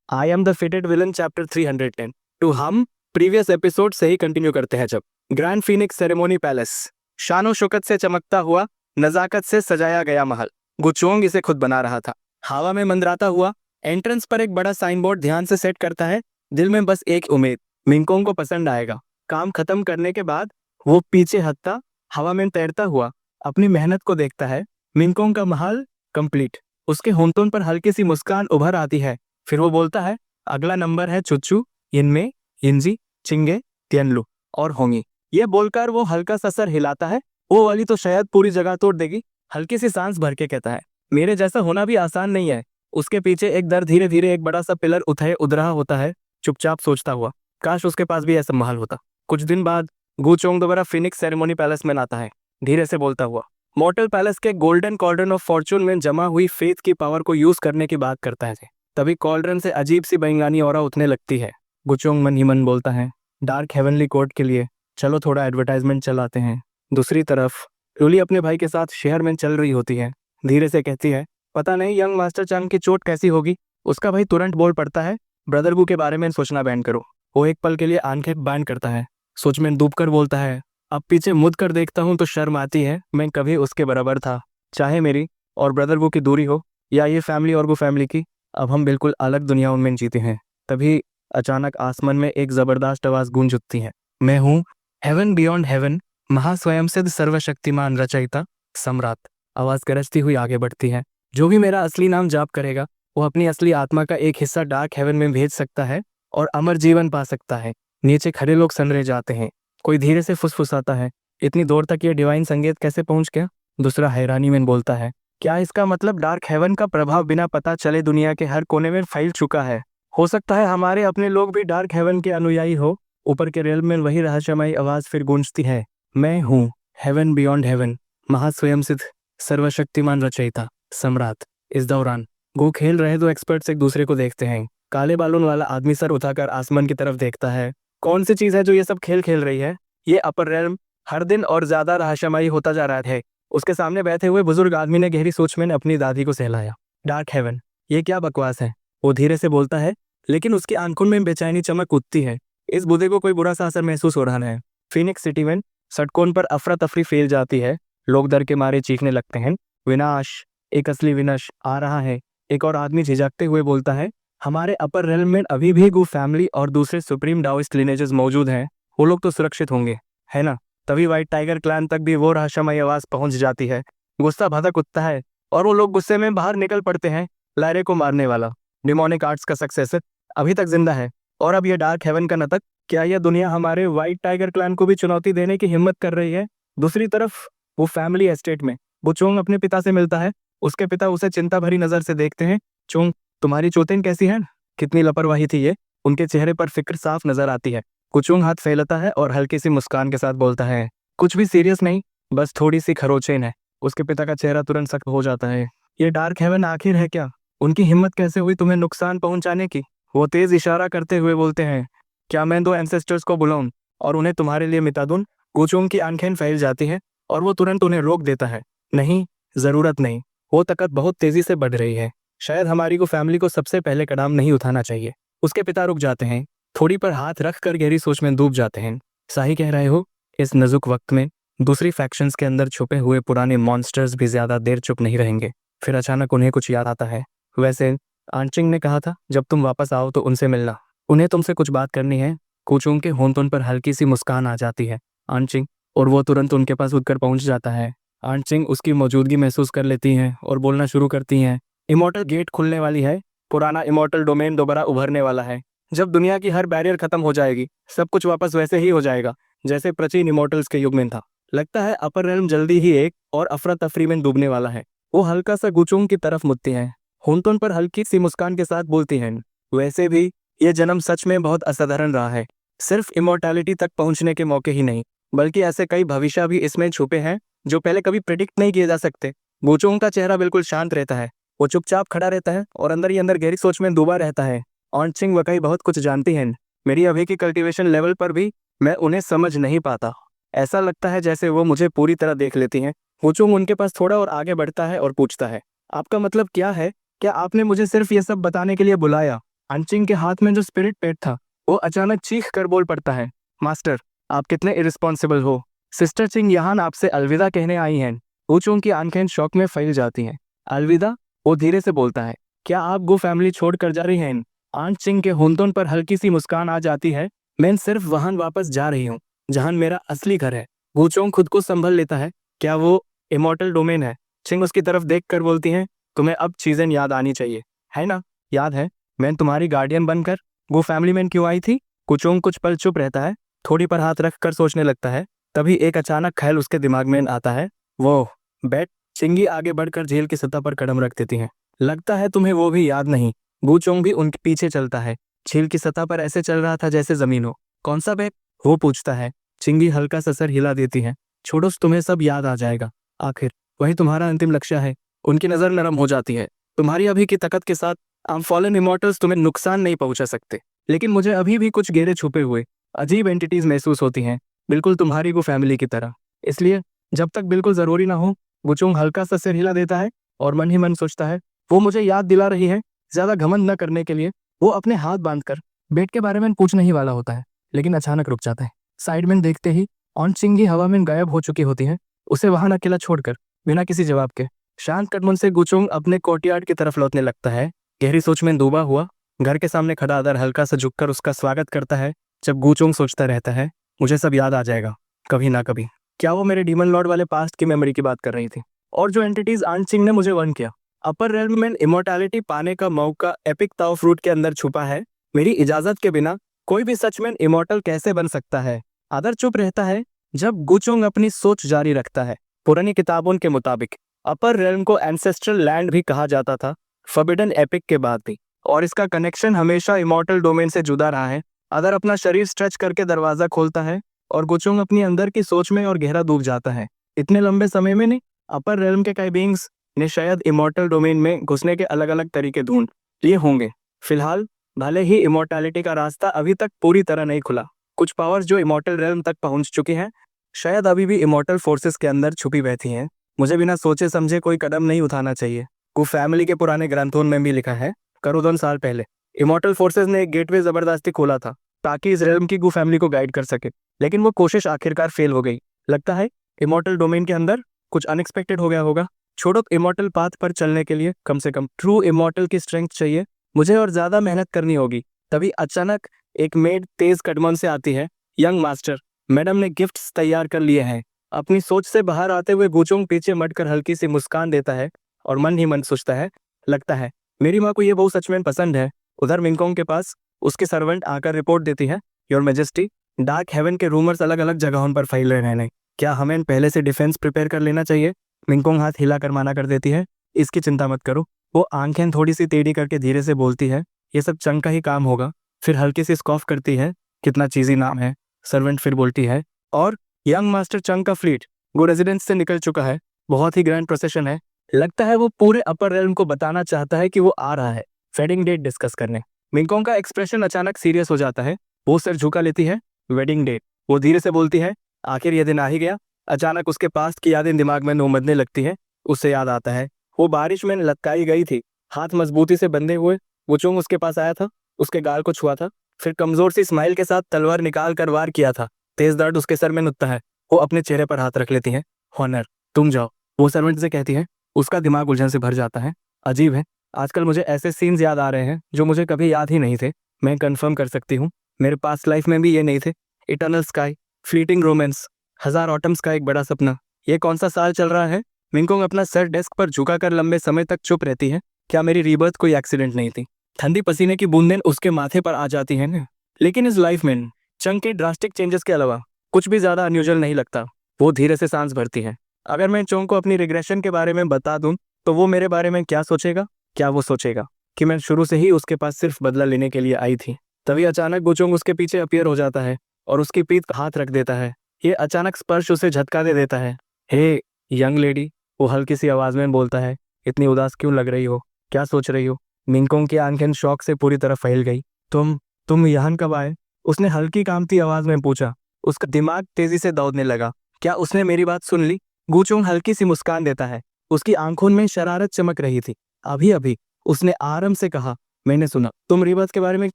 I am the fitted villain chapter 310। तो हम previous episode से ही कंटिन्यू करते हैं। जब ग्रैंड फीनिक्स सेरेमोनी पैलेस, शानो शौकत से चमकता हुआ, नजाकत से सजाया गया महल, गुचोंग इसे खुद बना रहा था। हवा में मंडराता हुआ एंट्रेंस पर एक बड़ा साइन बोर्ड ध्यान से सेट करता है। दिल में बस एक उम्मीद, मिंगकोंग को पसंद आएगा। काम खत्म करने के बाद वो पीछे हटता, हवा में तैरता हुआ अपनी मेहनत को देखता है। मिंगकोंग का महल कंप्लीट। उसके होंठों पर हल्की सी मुस्कान उभर आती है। फिर वो बोलता है, अगला नंबर है चुच्चू, यिनमे, यिनजी, चिंगे, तियनलू और होंगी। ये बोलकर वो हल्का सा सर हिलाता है। वो वाली तो शायद पूरी जगह तोड़ देगी। हल्की सी सांस भर के कहता है, मेरे जैसा होना भी आसान नहीं है। उसके पीछे एक दर धीरे धीरे एक बड़ा सा पिलर उठ रहा होता है। चुपचाप सोचता हुआ, काश उसके पास भी ऐसा महल होता। कुछ दिन बाद गुचोंग दोबारा फिनिक्स सेरेमोनी पैलेस में आता है, धीरे से बोलता हुआ। मॉर्टल पैलेस के गोल्डन कॉर्डन ऑफ फॉर्चून में जमा हुई फेथ की पावर को यूज करने की बात करता है। तभी कॉल्ड्रन से अजीब सी बैंगानी ऑरा उठने लगती है। गुचोंग मन ही मन बोलता है, डार्क हेवनली कोर्ट के लिए चलो थोड़ा एडवर्टाइजमेंट चलाते हैं। दूसरी तरफ लूली अपने भाई के साथ शहर में चल रही होती है। धीरे से कहती है, पता नहीं यंग मास्टर चंग की चोट कैसी होगी। उसका भाई तुरंत बोल पड़ता है, ब्रदर बू के बारे में सोचना बैन करो। वो एक पल के लिए आंखें बैंड करता है, सोच में डूब कर बोलता है, अब पीछे मुड़ कर देखता हूँ तो शर्म आती है। मैं कभी उसके बराबर था, चाहे मेरी और ब्रदर बू की दूरी हो या ये फैमिली और वो फैमिली की। अब हम बिल्कुल अलग दुनियाओं में जीते हैं। तभी अचानक आसमान में एक जबरदस्त आवाज गूंज उठती है, मैं हूँ हेवन बियॉन्ड हेवन, महास्वयं सिद्ध सर्वशक्तिमान रचयिता सम्राट। आवाज गरजती हुई आगे बढ़ती है, जो भी मेरा असली नाम जाप करेगा वो अपनी असली आत्मा का एक हिस्सा डार्क हेवन में भेज सकता है और अमर जीवन पा सकता है। नीचे खड़े लोग सनरे जाते हैं। कोई धीरे से फुसफुसाता है, इतनी दूर तक ये डिवाइन संगीत कैसे पहुंच गया। दूसरा हैरानी में बोलता है, क्या इसका मतलब डार्क हेवन का प्रभाव बिना पता चले दुनिया के हर कोने में फैल चुका है। हो सकता है हमारे अपने लोग भी डार्क हेवन के अनुयायी हो। ऊपर के रेल में वही रहस्यमयी आवाज फिर गूंजती है, मैं हूँ हेवन बियॉन्ड हेवन, महास्वयं सिद्ध सर्वशक्तिमान रचयिता सम्राट। इस दौरान गो खेल रहे दो एक्सपर्ट्स एक दूसरे को देखते हैं। काले बालों वाला आदमी सर उठाकर आसमान की तरफ देखता है। कौन सी चीज है जो ये सब खेल खेल रही है। ये अपर रेल्म हर दिन और ज्यादा रहस्यमयी होता जा रहा है। उसके सामने बैठे हुए बुजुर्ग आदमी ने गहरी सोच में अपनी दादी को सहलाया। डार्क हेवन, ये क्या बकवास है, वो धीरे से बोलता है, लेकिन उसकी आंखों में बेचैनी चमक उठती है। इस बूढ़े को कोई बुरा सा असर महसूस हो रहा है। फिनिक्स सिटी में सड़कों पर अफरा तफरी फैल जाती है। लोग डर के मारे चीखने लगते हैं, विनाश, एक असली विनाश आ रहा है। एक और आदमी झिझकते हुए बोलता है, हमारे अपर रेल्म में अभी भी गु फैमिली और दूसरे सुप्रीम डाओइस्ट लिनेजेस मौजूद हैं। वो लोग तो सुरक्षित होंगे, है ना। तभी व्हाइट टाइगर क्लैन तक भी वो रहस्यमयी आवाज पहुंच जाती है। गुस्सा भड़क उठता है और वो लोग गुस्से में बाहर निकल पड़ते हैं। लायरे को मारने वाला डिमोनिक आर्ट्स का सक्सेसर अभी तक जिंदा है और अब ये डार्क हेवन का नतक। क्या यह दुनिया हमारे व्हाइट टाइगर क्लैन को भी चुनौती देने की हिम्मत कर रही है। दूसरी तरफ वो फैमिली एस्टेट में बुचोंग अपने पिता से मिलता है। उसके पिता उसे चिंता भरी नजर से देखते हैं। चोंग, तुम्हारी चोटें कैसी हैं। कितनी लापरवाही थी ये। उनके चेहरे पर फिक्र साफ नजर आती है। कुचुंग हाथ फैलाता है और हल्की सी मुस्कान के साथ बोलता है, कुछ भी सीरियस नहीं, बस थोड़ी सी खरोचें है। उसके पिता का चेहरा तुरंत सख्त हो जाता है। ये डार्क हेवन आखिर है क्या। उनकी हिम्मत कैसे हुई तुम्हें नुकसान पहुंचाने की। वो तेज इशारा करते हुए बोलते हैं, क्या मैं दो एंसेस्टर्स को बुलाऊं और उन्हें तुम्हारे लिए मिटा दूं। कुचुंग की आंखें फैल जाती है और वो तुरंत उन्हें रोक देता है, नहीं, जरूरत नहीं। वो ताकत बहुत तेजी से बढ़ रही है। शायद हमारी को फैमिली को सबसे पहले कदम नहीं उठाना चाहिए। उसके पिता रुक जाते हैं, थोड़ी पर हाथ रख कर गहरी सोच में डूब जाते हैं। सही कह रहे हो, इस नाजुक वक्त में दूसरी फैक्शंस के अंदर छुपे हुए पुराने मॉन्स्टर्स भी ज्यादा देर चुप नहीं रहेंगे। फिर अचानक उन्हें कुछ याद आता है, वैसे आंचिंग ने कहा था जब तुम वापस आओ तो उनसे मिलना, उन्हें तुमसे कुछ बात करनी है। कुचुंग के होंठों पर हल्की सी मुस्कान आ जाती है, आंचिंग, और वो तुरंत उनके पास उठकर पहुंच जाता है। आंचिंग उसकी मौजूदगी महसूस कर लेती हैं और बोलना शुरू करती हैं, इमॉर्टल गेट खुलने वाली है। पुराना इमॉर्टल डोमेन दोबारा उभरने वाला है। जब दुनिया की हर बैरियर खत्म हो जाएगी, सब कुछ वापस वैसे ही हो जाएगा जैसे प्राचीन इमॉर्टल्स के युग में था। लगता है अपर रेल्म जल्दी ही एक और अफरा तफरी में डूबने वाला है। वो हल्का सा गुचुंग की तरफ मुड़ती है, होंठों पर हल्की सी मुस्कान के साथ बोलती हैं, वैसे भी ये जन्म सच में बहुत असाधारण रहा है। सिर्फ इमॉर्टैलिटी तक पहुंचने के मौके ही नहीं, बल्कि ऐसे कई भविष्य भी इसमें छुपे हैं जो पहले कभी प्रिडिक्ट नहीं किए जा सकते। गुचुंग का चेहरा बिल्कुल शांत रहता है। वो चुपचाप खड़ा रहता है और अंदर ही अंदर गहरी सोच में डूबा रहता है। ऑनचिंग वाकई बहुत कुछ जानती हैं। मेरी अभी की कल्टीवेशन लेवल पर भी मैं उन्हें समझ नहीं पाता। ऐसा लगता है जैसे वो मुझे पूरी तरह देख लेती हैं। गुचुंग उनके पास थोड़ा और आगे बढ़ता है और पूछता है, आपका मतलब क्या है। क्या आपने मुझे सिर्फ ये सब बताने के लिए बुलाया आनचिंग के हाथ में जो स्पिरिट पेट था वो अचानक चीख कर बोल पड़ता है, मास्टर आप कितने इरिस्पॉन्सिबल हो। सिस्टर चिंग यहान आपसे अलविदा कहने आई हैं। वुचोंग की आंखें शौक में फैल जाती हैं। अलविदा? वो धीरे से बोलता है, क्या आप गो फैमिली छोड़ कर जा रही हैं? आंट चिंग के होंठों पर हल्की सी मुस्कान आ जाती है। मैं सिर्फ वहां वापस जा रही हूँ जहां मेरा असली घर है। वुचोंग खुद को संभल लेता है, क्या वो इमॉर्टल डोमेन है? चिंग उसकी तरफ देख कर बोलती हैं, तुम्हें अब चीजें याद आनी चाहिए, है ना? याद है मैं तुम्हारी गार्डियन बनकर वो फैमिली में क्यों आई थी? कुचोंग कुछ पल चुप रहता है, थोड़ी पर हाथ रख कर सोचने लगता है। तभी एक अचानक ख्याल उसके दिमाग में आता है, वो बैट। चिंगी आगे बढ़कर झील की सतह पर कदम रख देती हैं। लगता है तुम्हें वो भी याद नहीं। बूचोंग भी उनके पीछे चलता है। झील की सतह पर ऐसे चल रहा था जैसे जमीन हो। कौन सा बैग? वो पूछता है। चिंगी हल्का सा सर हिला देती है। छोड़ो, तुम्हें सब याद आ जाएगा। आखिर वही तुम्हारा अंतिम लक्ष्य है। उनकी नजर नरम हो जाती है। तुम्हारी अभी की ताकत के साथ हम फॉलन इमॉर्टल्स तुम्हें नुकसान नहीं पहुंचा सकते, लेकिन मुझे अभी भी कुछ गहरे छुपे हुए अजीब एंटिटीज महसूस होती हैं, बिल्कुल तुम्हारी को फैमिली की तरह। इसलिए जब तक बिल्कुल जरूरी ना हो। वुचोंग हल्का सा सिर हिला देता है और मन ही मन सोचता है, वो मुझे याद दिला रही है। ज्यादा घमंड न करने के लिए वो अपने हाथ बांधकर बेट के बारे में पूछने ही वाला होता है, लेकिन अचानक रुक जाता है। साइड में देखते ही ऑन चिंगी हवा में गायब हो चुकी होती है, उसे वहां अकेला छोड़कर बिना किसी जवाब के। शांत कदमों से गुचोंग अपने कोर्टयार्ड की तरफ लौटने लगता है। गहरी सोच में डूबा हुआ घर के सामने खड़ा आदर हल्का सा झुककर उसका स्वागत करता है। जब गुचोंग सोचता रहता है, मुझे सब याद आ जाएगा कभी ना कभी। क्या वो मेरे डीमन लॉर्ड वाले पास्ट की मेमोरी की बात कर रही थी? और जो एंटिटीज आंट चिंग ने मुझे वन किया, अपर रेल्म में इमोर्टैलिटी पाने का मौका एपिक ताओ फ्रूट के अंदर छुपा है। मेरी इजाजत के बिना कोई भी सच में इमोर्टल कैसे बन सकता है? आदर चुप रहता है जब गुचोंग अपनी सोच जारी रखता है। पुरानी किताबों के मुताबिक अपर रेल्म को एंसेस्ट्रल लैंड भी कहा जाता था, फॉरबिडन एपिक के बाद भी, और इसका कनेक्शन हमेशा इमॉर्टल डोमेन से जुड़ा रहा है। अदर अपना शरीर स्ट्रेच करके दरवाजा खोलता है और गुचोंग अपनी अंदर की सोच में और गहरा डूब जाता है। इतने लंबे समय में नहीं, अपर रेल्म के कई बीइंग्स ने शायद इमॉर्टल डोमेन में घुसने के अलग अलग तरीके ढूंढ लिए होंगे। फिलहाल भले ही इमॉर्टैलिटी का रास्ता अभी तक पूरी तरह नहीं खुला, कुछ पावर्स जो इमॉर्टल रेल्म तक पहुंच चुकी हैं शायद अभी भी इमॉर्टल फोर्सेस के अंदर छुपी बैठी हैं। मुझे बिना सोचे समझे कोई कदम नहीं उठाना चाहिए। को फैमिली के पुराने ग्रंथों में भी लिखा है, करोड़ों साल पहले इमॉर्टल फोर्सेस ने एक गेटवे जबरदस्ती खोला था ताकि इस रेल्म की गु फैमिली को गाइड कर सके, लेकिन वो कोशिश आखिरकार फेल हो गई। लगता है इमॉर्टल डोमेन के अंदर कुछ अनएक्सपेक्टेड हो गया होगा। छोड़ो, इमॉर्टल पाथ पर चलने के लिए कम से कम ट्रू इमॉर्टल की स्ट्रेंथ चाहिए मुझे, और ज्यादा मेहनत करनी होगी। तभी अचानक एक मेड तेज कदमों से आती है। यंग मास्टर, मैडम ने गिफ्ट्स तैयार कर लिए हैं। अपनी सोच से बाहर आते हुए गुचोंग पीछे मटकर हल्की सी मुस्कान देता है और मन ही मन सोचता है, लगता है मेरी माँ को ये बहुत सच में पसंद है। उधर मिंगकोंग के पास उसकी सर्वेंट आकर रिपोर्ट देती है, योर मैजेस्टी, डार्क हेवन के रूमर्स अलग अलग जगहों पर फैल रहे हैं, क्या हमें पहले से डिफेंस प्रिपेयर कर लेना चाहिए? मिंगकोंग हाथ हिलाकर माना कर देती है, इसकी चिंता मत करो। वो आंखें थोड़ी सी टेढ़ी करके धीरे से बोलती है, ये सब चंग का ही काम होगा। फिर हल्की सी स्कॉफ करती है, कितना चीजी नाम है। सर्वेंट फिर बोलती है, और यंग मास्टर चंग का फ्लीट वो रेजिडेंस से निकल चुका है, बहुत ही ग्रैंड प्रोसेशन है। लगता है वो पूरे अपर रेल्म को बताना चाहता है कि वो आ रहा है वेडिंग डेट डिस्कस करने। मिंगकोंग का एक्सप्रेशन अचानक सीरियस हो जाता है, वो सिर झुका लेती है। Wedding date? वो धीरे से बोलती है, आखिर ये दिन आ ही गया। अचानक उसके पास की यादें दिमाग में नोमदने लगती है। उसे याद आता है वो बारिश में लटकाई गई थी, हाथ मजबूती से बंधे हुए। वुचोंग उसके पास आया था, उसके गाल को छुआ था, फिर कमजोर सी स्माइल के साथ तलवार निकाल कर वार किया था। तेज दर्द उसके सर में नुत्ता है, वो अपने चेहरे पर हाथ रख लेती है। हॉनर, तुम जाओ, वो सर्वेंट से कहती है। उसका दिमाग उलझन से भर जाता है। अजीब है, आजकल मुझे ऐसे सीन्स याद आ रहे हैं जो मुझे कभी याद ही नहीं थे। मैं कंफर्म कर सकती हूँ मेरे पास्ट लाइफ में भी ये नहीं थे। Eternal sky, fleeting romance, 1000 autumns का एक बड़ा सपना। ये कौन सा साल चल रहा है? मिंगकोंग अपना सर डेस्क पर झुकाकर लंबे समय तक चुप रहती है। क्या मेरी रीबर्थ कोई एक्सीडेंट नहीं थी? ठंडी पसीने की बूंदें उसके माथे पर आ जाती हैं ना। लेकिन इस लाइफ में चंग के ड्रास्टिक चेंजेस के अलावा कुछ भी ज्यादा अनयूजुअल नहीं लगता। वो धीरे से सांस भरती है। अगर मैं चोंग को अपनी रिग्रेशन के बारे में बता दूं तो वो मेरे बारे में क्या सोचेगा? क्या वो सोचेगा कि मैं शुरू से ही उसके पास सिर्फ बदला लेने के लिए आई थी? तभी अचानक गुचोंग उसके पीछे अपीयर हो जाता है और उसकी पीठ पर हाथ रख देता है। ये अचानक स्पर्श उसे झटका दे देता है। हे यंग लेडी, वो हल्की सी आवाज में बोलता है, इतनी उदास क्यों लग रही हो? क्या सोच रही हो? मिंगकोंग की आंखें शौक से पूरी तरह फैल गई। तुम यहाँ कब आए? उसने हल्की कामती आवाज में पूछा। उसका दिमाग तेजी से दौड़ने लगा। क्या उसने मेरी बात सुन ली? गुचोंग हल्की सी मुस्कान देता है। उसकी आंखों में शरारत चमक रही थी। अभी अभी उसने आराम से कहा, मैंने सुना तुम रिबर्थ के बारे में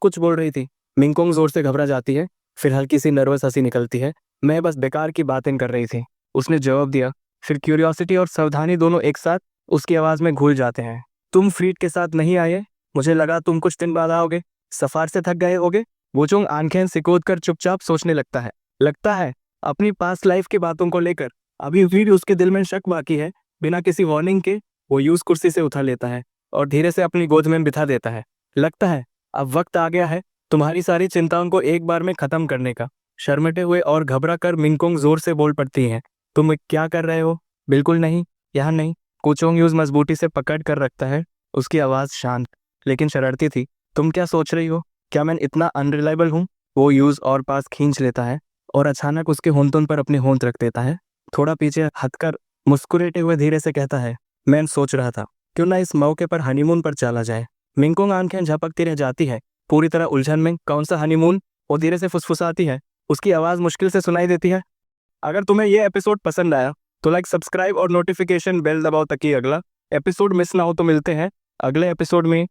कुछ बोल रही थी। मिंगकोंग जोर से घबरा जाती है, फिर हल्की सी नर्वस हंसी निकलती है। मैं बस बेकार की बातें कर रही थी, उसने जवाब दिया। फिर क्यूरियोसिटी और सावधानी दोनों एक साथ उसकी आवाज़ में घुल जाते हैं। तुम फ्रीड के साथ नहीं आए? मुझे लगा तुम कुछ दिन बाद आओगे, सफर से थक गए होगे। वुचोंग आंखें सिकोड़ कर चुपचाप सोचने लगता है अपनी पास्ट लाइफ की बातों को लेकर। अभी भी उसके दिल में शक बाकी है। बिना किसी वार्निंग के वो यूज कुर्सी से उठा लेता है और धीरे से अपनी गोद में बिठा देता है। लगता है अब वक्त आ गया है तुम्हारी सारी चिंताओं को एक बार में खत्म करने का। शर्मिटे हुए और घबरा कर मिंगकोंग जोर से बोल पड़ती है, तुम क्या कर रहे हो? बिल्कुल नहीं, यहाँ नहीं। कुचोंग यूज मजबूती से पकड़ कर रखता है, उसकी आवाज़ शांत लेकिन शरारती थी। तुम क्या सोच रही हो? क्या मैं इतना अनरिलायबल हूँ? वो यूज और पास खींच लेता है और अचानक उसके होंठों पर अपनी होंठ रख देता है। थोड़ा पीछे हटकर मुस्कुराते हुए धीरे से कहता है, मैं सोच रहा था क्यों ना इस मौके पर हनीमून पर चला जाए। मिंगकोंग आंखें झपकती रह जाती है, पूरी तरह उलझन में। कौन सा हनीमून? वो धीरे से फुसफुसाती है, उसकी आवाज़ मुश्किल से सुनाई देती है। अगर तुम्हें ये एपिसोड पसंद आया तो लाइक, सब्सक्राइब और नोटिफिकेशन बेल दबाओ ताकि अगला एपिसोड मिस ना हो। तो मिलते हैं अगले एपिसोड में।